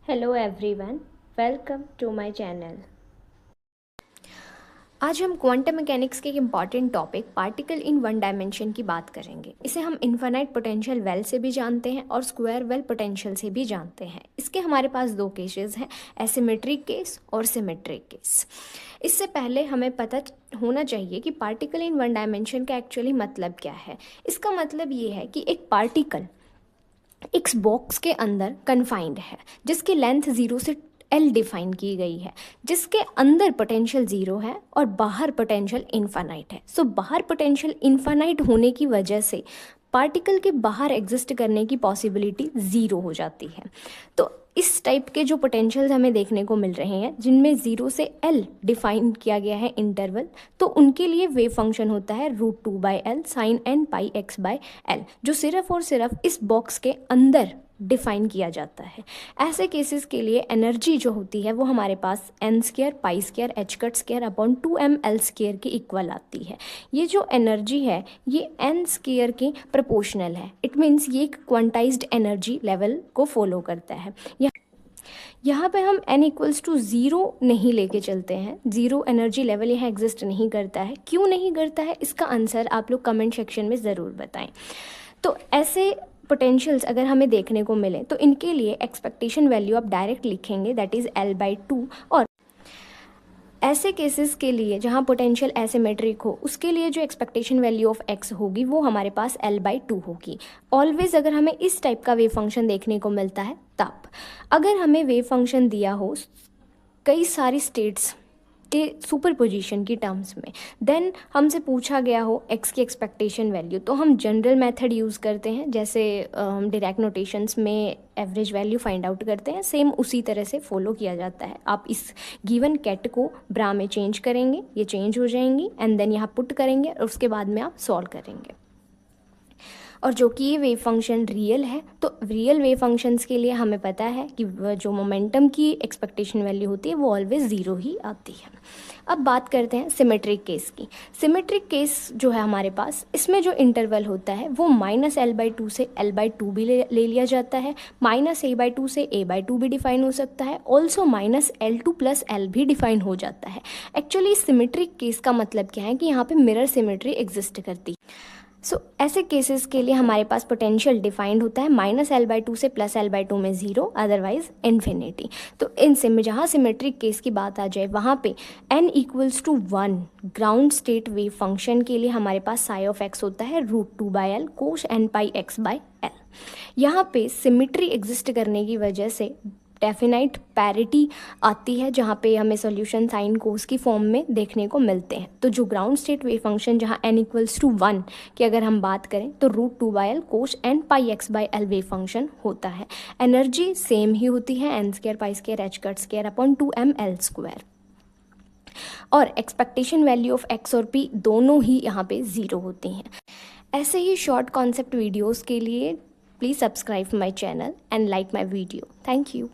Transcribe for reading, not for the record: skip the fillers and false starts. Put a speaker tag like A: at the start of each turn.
A: Hello everyone, welcome to my channel.
B: आज हम quantum mechanics के एक important topic particle in one dimension की बात करेंगे। इसे हम इन्फिनाइट पोटेंशियल वेल से भी जानते हैं और स्क्वायर वेल पोटेंशियल से भी जानते हैं। इसके हमारे पास दो केसेस हैं, एसिमेट्रिक केस और सिमेट्रिक केस। इससे पहले हमें पता होना चाहिए कि पार्टिकल इन वन डायमेंशन का एक्चुअली मतलब क्या है। इसका मतलब ये है कि एक पार्टिकल एक बॉक्स के अंदर कन्फाइंड है जिसकी लेंथ 0 से एल डिफाइन की गई है, जिसके अंदर पोटेंशियल 0 है और बाहर पोटेंशियल इन्फानाइट है। सो बाहर पोटेंशियल इन्फानाइट होने की वजह से पार्टिकल के बाहर एग्जिस्ट करने की पॉसिबिलिटी 0 हो जाती है। तो इस टाइप के जो पोटेंशियल्स हमें देखने को मिल रहे हैं जिनमें 0 से एल डिफाइन किया गया है इंटरवल, तो उनके लिए वेव फंक्शन होता है √2/L sin n pi x/L, जो सिर्फ और सिर्फ इस बॉक्स के अंदर डिफाइन किया जाता है। ऐसे केसेस के लिए एनर्जी जो होती है वो हमारे पास n² π² h²/2mL² के इक्वल आती है। ये जो एनर्जी है ये n² के प्रोपोर्शनल है। इट मीन्स ये एक क्वांटाइज्ड एनर्जी लेवल को फॉलो करता है। यहाँ पे हम n = 0 नहीं लेके चलते हैं। 0 एनर्जी लेवल यहाँ एग्जिस्ट नहीं करता है। क्यों नहीं करता है, इसका आंसर आप लोग कमेंट सेक्शन में ज़रूर बताएं। तो ऐसे पोटेंशियल्स अगर हमें देखने को मिले तो इनके लिए एक्सपेक्टेशन वैल्यू आप डायरेक्ट लिखेंगे, दैट इज़ L/2। और ऐसे केसेस के लिए जहाँ पोटेंशियल एसिमेट्रिक हो उसके लिए जो एक्सपेक्टेशन वैल्यू ऑफ x होगी वो हमारे पास L/2 होगी। ऑलवेज अगर हमें इस टाइप का वेव फंक्शन देखने को मिलता है तब, अगर हमें वेव फंक्शन दिया हो कई सारी स्टेट्स के सुपरपोजिशन की टर्म्स में, देन हमसे पूछा गया हो x की एक्सपेक्टेशन वैल्यू, तो हम जनरल मेथड यूज़ करते हैं। जैसे हम डायरेक्ट नोटेशंस में एवरेज वैल्यू फाइंड आउट करते हैं, सेम उसी तरह से फॉलो किया जाता है। आप इस गिवन कैट को ब्रा में चेंज करेंगे, ये चेंज हो जाएंगी, एंड देन यहाँ पुट करेंगे और उसके बाद में आप सॉल्व करेंगे। और जो कि ये वेव फंक्शन रियल है, तो रियल वेव फंक्शंस के लिए हमें पता है कि जो मोमेंटम की एक्सपेक्टेशन वैल्यू होती है वो ऑलवेज 0 ही आती है। अब बात करते हैं सिमेट्रिक केस की। सिमेट्रिक केस जो है हमारे पास, इसमें जो इंटरवल होता है वो -L/2 से L/2 भी ले लिया जाता है, -A/2 से A/2 भी डिफाइन हो सकता है, ऑल्सो -L2 + L भी डिफाइन हो जाता है। एक्चुअली सिमेट्रिक केस का मतलब क्या है कि यहाँ पे मिरर सिमेट्री एग्जिस्ट करती है। ऐसे केसेस के लिए हमारे पास पोटेंशियल डिफाइंड होता है -L/2 से +L/2 में 0, अदरवाइज इन्फिनिटी। तो इनसे में जहाँ सिमेट्रिक केस की बात आ जाए वहाँ पे n = 1 ground state wave function के लिए हमारे पास साई ऑफ x होता है √2/L cos n pi x/L। यहाँ पे सिमेट्री एग्जिस्ट करने की वजह से डेफिनाइट पैरिटी आती है, जहाँ पे हमें सॉल्यूशन साइन कोस की फॉर्म में देखने को मिलते हैं। तो जो ग्राउंड स्टेट वेव फंक्शन जहाँ n = 1 की अगर हम बात करें तो √2/L cos n pi x/L wave function होता है। एनर्जी सेम ही होती है, n² π² h²/2mL²। और एक्सपेक्टेशन वैल्यू ऑफ x और p दोनों ही यहाँ पे 0 होती हैं। ऐसे ही शॉर्ट कॉन्सेप्ट वीडियोज़ के लिए please subscribe my channel and like my video. Thank you.